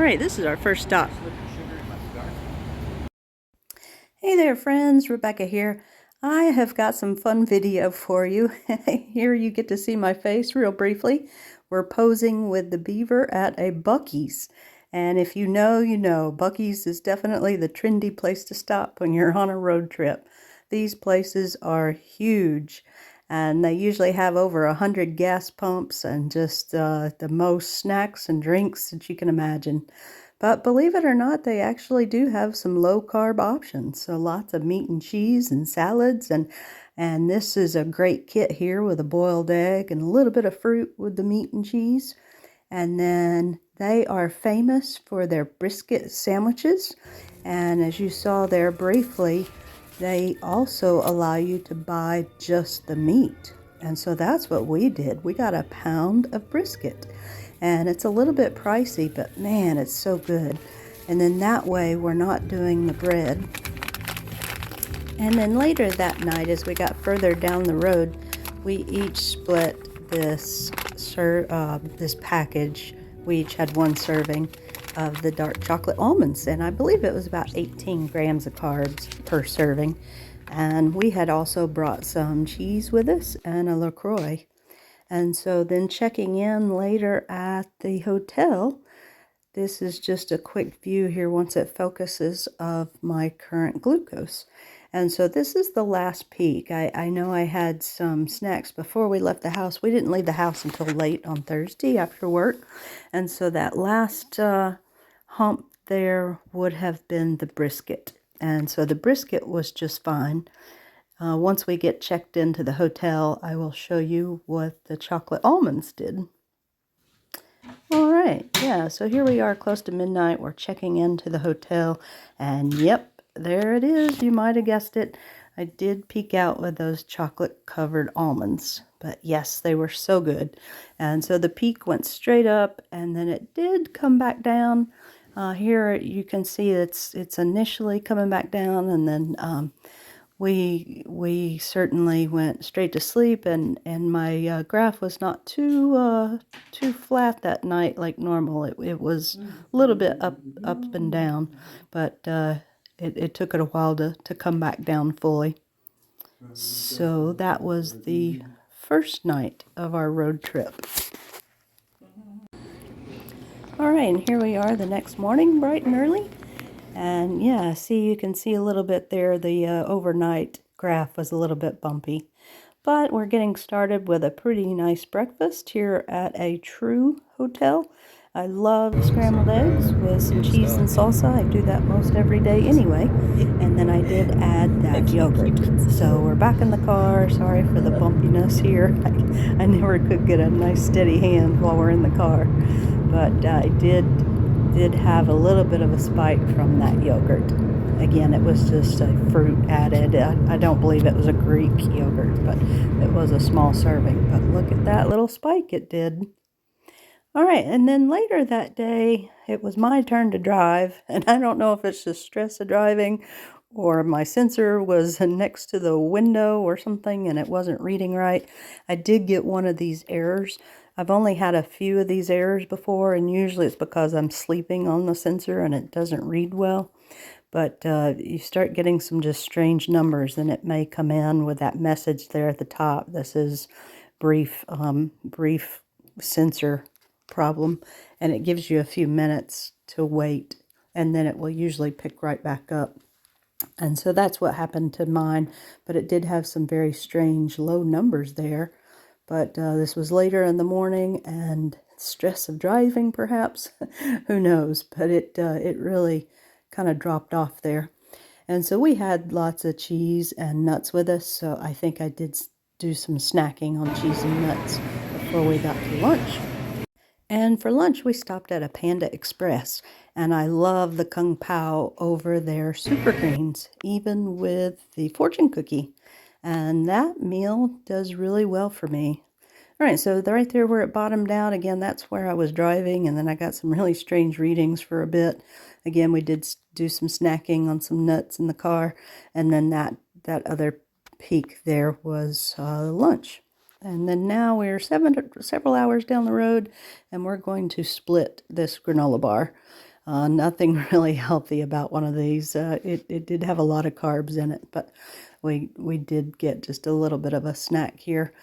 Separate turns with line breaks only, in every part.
right, this is our first stop. Hey there friends, Rebecca here. I have got some fun video for you. Here you get to see my face real briefly. We're posing with the beaver at a Buc-ee's. And if you know, you know, Buc-ee's is definitely the trendy place to stop when you're on a road trip. These places are huge and they usually have over 100 gas pumps and just the most snacks and drinks that you can imagine. But believe it or not, they actually do have some low-carb options. So lots of meat and cheese and salads. And this is a great kit here with a boiled egg and a little bit of fruit with the meat and cheese. And then they are famous for their brisket sandwiches. And as you saw there briefly, they also allow you to buy just the meat. And so that's what we did. We got a pound of brisket. And it's a little bit pricey, but man, it's so good. And then that way we're not doing the bread. And then later that night, as we got further down the road, we each split this package. We each had one serving of the dark chocolate almonds, and I believe it was about 18 grams of carbs per serving. And we had also brought some cheese with us and a LaCroix. And so then checking in later at the hotel, this is just a quick view here once it focuses of my current glucose. And so this is the last peak. I know I had some snacks before we left the house. We didn't leave the house until late on Thursday after work. And so that last hump there would have been the brisket. And so the brisket was just fine. Once we get checked into the hotel, I will show you what the chocolate almonds did. All right, yeah, so here we are close to midnight. We're checking into the hotel, and yep, there it is. You might have guessed it. I did peek out with those chocolate-covered almonds, but yes, they were so good. And so the peak went straight up, and then it did come back down. Here you can see it's initially coming back down, and then we certainly went straight to sleep, and my graph was not too flat that night like normal. It was a little bit up and down, but it took it a while to come back down fully. So that was the first night of our road trip. All right, and here we are the next morning, bright and early. And yeah, you can see a little bit there, the overnight graph was a little bit bumpy. But we're getting started with a pretty nice breakfast here at a True Hotel. I love scrambled eggs with some cheese and salsa. I do that most every day anyway. And then I did add that yogurt. So we're back in the car. Sorry for the bumpiness here. I never could get a nice steady hand while we're in the car. But I did have a little bit of a spike from that yogurt. Again, it was just a fruit added. I don't believe it was a Greek yogurt, but it was a small serving. But look at that little spike it did. All right, and then later that day, it was my turn to drive, and I don't know if it's the stress of driving or my sensor was next to the window or something and it wasn't reading right. I did get one of these errors. I've only had a few of these errors before, and usually it's because I'm sleeping on the sensor and it doesn't read well. But you start getting some just strange numbers, and it may come in with that message there at the top. This is brief sensor problem, and it gives you a few minutes to wait, and then it will usually pick right back up. And so that's what happened to mine, but it did have some very strange low numbers there. But this was later in the morning, and stress of driving perhaps, who knows, but it really kind of dropped off there. And so we had lots of cheese and nuts with us, so I think I did do some snacking on cheese and nuts before we got to lunch. And for lunch, we stopped at a Panda Express, and I love the Kung Pao over their super greens, even with the fortune cookie. And that meal does really well for me. All right, so right there where it bottomed out, again, that's where I was driving, and then I got some really strange readings for a bit. Again, we did do some snacking on some nuts in the car, and then that other peak there was lunch. And then now we're several hours down the road, and we're going to split this granola bar. Nothing really healthy about one of these. It did have a lot of carbs in it, but we did get just a little bit of a snack here,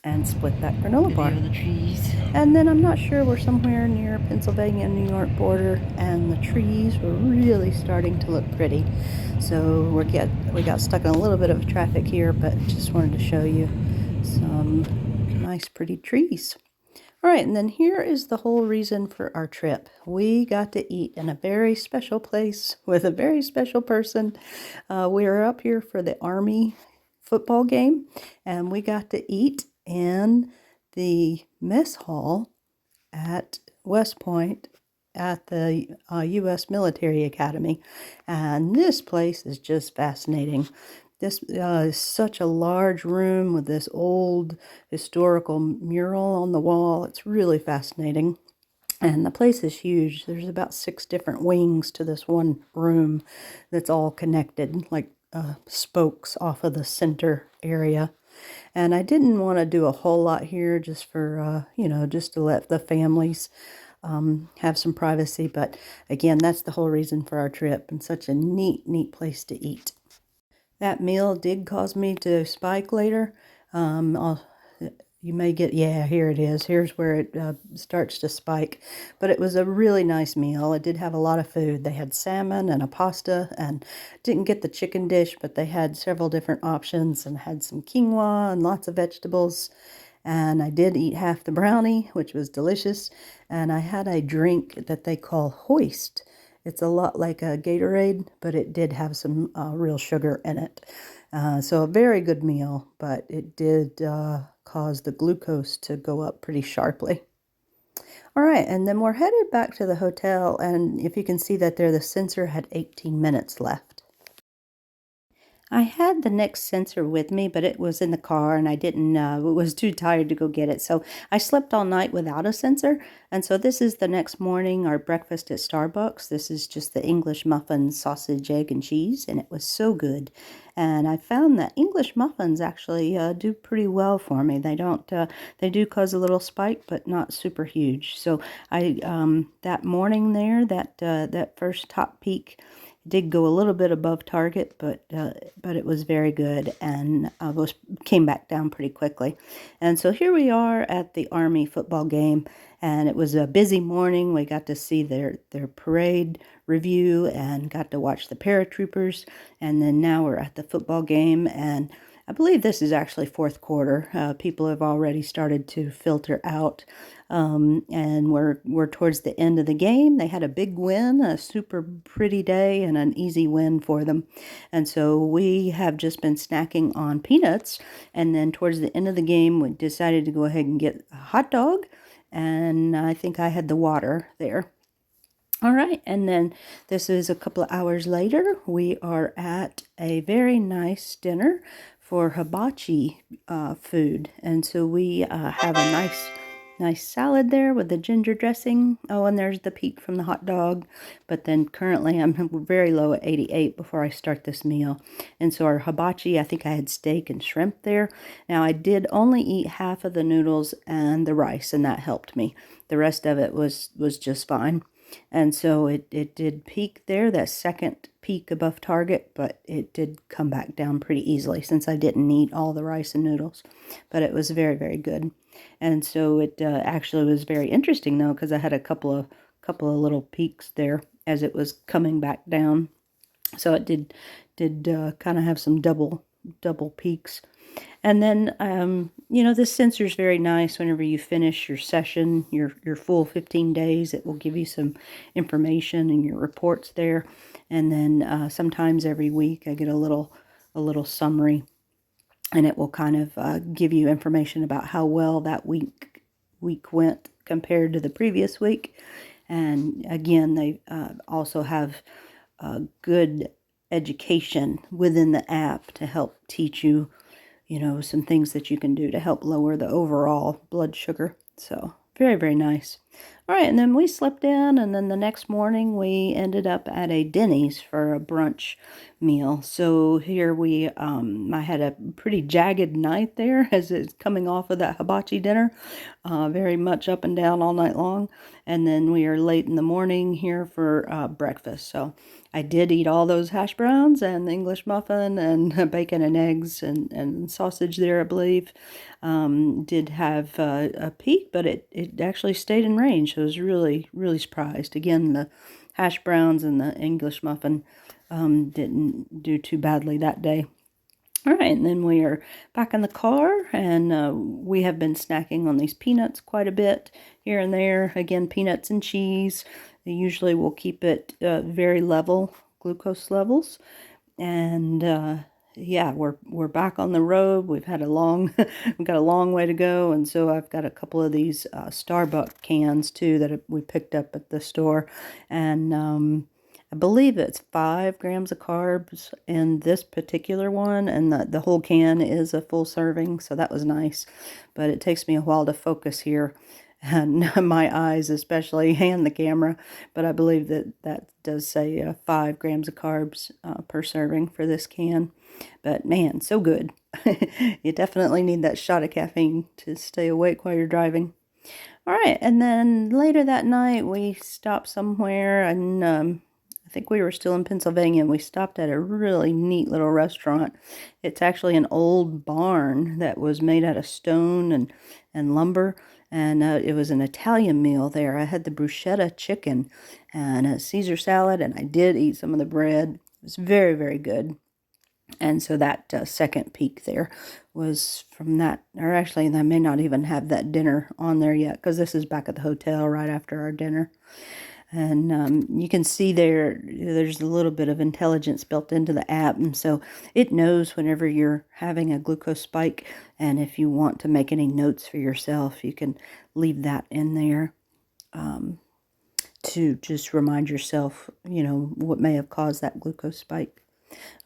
and split that granola bar.
Video of the trees.
And then I'm not sure, we're somewhere near Pennsylvania and New York border, and the trees were really starting to look pretty. So we got stuck in a little bit of traffic here, but just wanted to show you some nice pretty trees. All right, and then here is the whole reason for our trip. We got to eat in a very special place with a very special person. We were up here for the Army football game, and we got to eat in the mess hall at West Point at the U.S. Military Academy. And this place is just fascinating. This is such a large room with this old historical mural on the wall. It's really fascinating. And the place is huge. There's about 6 different wings to this one room that's all connected, like spokes off of the center area. And I didn't want to do a whole lot here just for, just to let the families have some privacy. But again, that's the whole reason for our trip, and such a neat place to eat. That meal did cause me to spike later. You may get, yeah, here it is. Here's where it starts to spike. But it was a really nice meal. It did have a lot of food. They had salmon and a pasta, and didn't get the chicken dish, but they had several different options and had some quinoa and lots of vegetables. And I did eat half the brownie, which was delicious. And I had a drink that they call Hoist. It's a lot like a Gatorade, but it did have some real sugar in it. So a very good meal, but it did cause the glucose to go up pretty sharply. All right, and then we're headed back to the hotel, and if you can see that there, the sensor had 18 minutes left. I had the next sensor with me, but it was in the car and I didn't, was too tired to go get it. So I slept all night without a sensor. And so this is the next morning, our breakfast at Starbucks. This is just the English muffins, sausage, egg, and cheese, and it was so good. And I found that English muffins actually do pretty well for me. They don't, they do cause a little spike, but not super huge. So that morning there, that first top peak, did go a little bit above target, but it was very good, and came back down pretty quickly. And so here we are at the Army football game, and it was a busy morning. We got to see their parade review and got to watch the paratroopers, and then now we're at the football game, and I believe this is actually fourth quarter. People have already started to filter out, and we're towards the end of the game. They had a big win, a super pretty day, and an easy win for them. And so we have just been snacking on peanuts, and then towards the end of the game, we decided to go ahead and get a hot dog, and I think I had the water there. All right, and then this is a couple of hours later. We are at a very nice dinner for hibachi food, and so we have a nice salad there with the ginger dressing. Oh, and there's the peak from the hot dog. But then currently I'm very low at 88 before I start this meal. And so our hibachi, I think I had steak and shrimp there. Now I did only eat half of the noodles and the rice, and that helped me. The rest of it was just fine. And so it did peak there, that second peak above target, but it did come back down pretty easily since I didn't eat all the rice and noodles. But it was very, very good. And so it actually was very interesting, though, because I had a couple of little peaks there as it was coming back down. So it did kind of have some double peaks. And then, this sensor is very nice. Whenever you finish your session, your full 15 days, it will give you some information in your reports there. And then sometimes every week I get a little summary, and it will kind of give you information about how well that week went compared to the previous week. And again, they also have good education within the app to help teach you, some things that you can do to help lower the overall blood sugar. So very, very nice. All right, and then we slept in, and then the next morning we ended up at a Denny's for a brunch meal. So here I had a pretty jagged night there as it's coming off of that hibachi dinner, very much up and down all night long. And then we are late in the morning here for breakfast. So I did eat all those hash browns and the English muffin and bacon and eggs and sausage there, I believe. Did have a peak, but it actually stayed in range. So I was really, really surprised. Again, the hash browns and the English muffin didn't do too badly that day. All right, and then we are back in the car, and we have been snacking on these peanuts quite a bit here and there. Again, peanuts and cheese. Usually we'll keep it very level, glucose levels. And yeah, we're back on the road. We've got a long way to go, and so I've got a couple of these Starbucks cans too that we picked up at the store, and I believe it's 5 grams of carbs in this particular one, and the whole can is a full serving, so that was nice. But it takes me a while to focus here, and my eyes especially, and the camera. But I believe that does say 5 grams of carbs per serving for this can. But man, so good. You definitely need that shot of caffeine to stay awake while you're driving. All right, and then later that night we stopped somewhere, and I think we were still in Pennsylvania, and we stopped at a really neat little restaurant. It's actually an old barn that was made out of stone and lumber, and it was an Italian meal there. I had the bruschetta chicken and a Caesar salad, and I did eat some of the bread. It was very, very good. And so that second peak there was from that, or actually, I may not even have that dinner on there yet because this is back at the hotel right after our dinner. And you can see there's a little bit of intelligence built into the app, and so it knows whenever you're having a glucose spike, and if you want to make any notes for yourself, you can leave that in there to just remind yourself, what may have caused that glucose spike.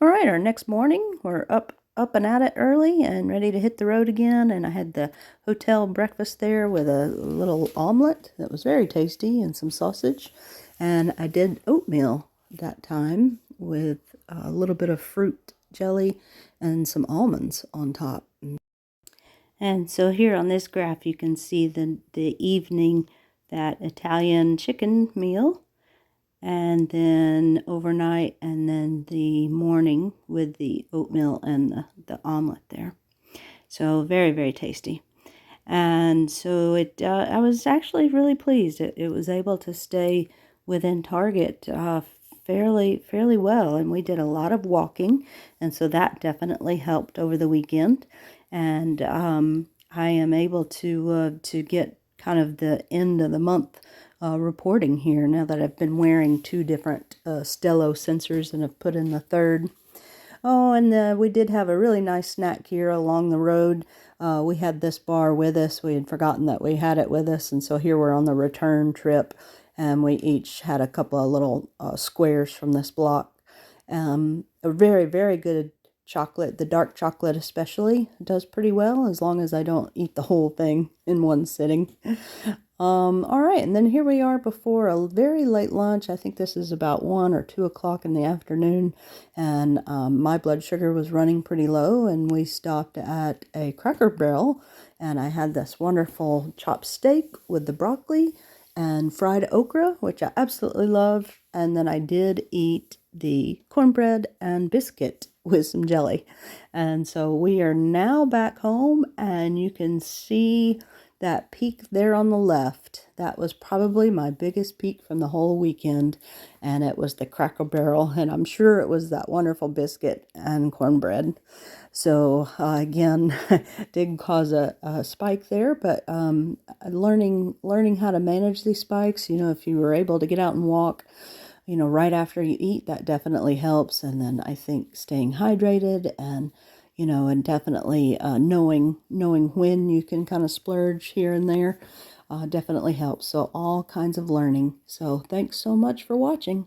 All right, our next morning, we're up and at it early and ready to hit the road again. And I had the hotel breakfast there with a little omelet that was very tasty and some sausage. And I did oatmeal that time with a little bit of fruit jelly and some almonds on top. And so here on this graph, you can see the evening, that Italian chicken meal, and then overnight, and then the morning with the oatmeal and the omelet there. So very, very tasty. And so I was actually really pleased. It was able to stay within target fairly well, and we did a lot of walking, and so that definitely helped over the weekend. And I am able to get kind of the end of the month reporting here now that I've been wearing 2 different Stelo sensors and have put in the third. Oh, and we did have a really nice snack here along the road. We had this bar with us. We had forgotten that we had it with us, and so here we're on the return trip, and we each had a couple of little squares from this block. A very, very good chocolate. The dark chocolate especially does pretty well as long as I don't eat the whole thing in one sitting. All right, and then here we are before a very late lunch. I think this is about 1 or 2 o'clock in the afternoon, and my blood sugar was running pretty low, and we stopped at a Cracker Barrel, and I had this wonderful chopped steak with the broccoli and fried okra, which I absolutely love, and then I did eat the cornbread and biscuit with some jelly. And so we are now back home, and you can see that peak there on the left. That was probably my biggest peak from the whole weekend, and it was the Cracker Barrel, and I'm sure it was that wonderful biscuit and cornbread. So again, did cause a spike there, but learning how to manage these spikes, if you were able to get out and walk, right after you eat, that definitely helps. And then I think staying hydrated and definitely knowing when you can kind of splurge here and there definitely helps. So all kinds of learning. So thanks so much for watching.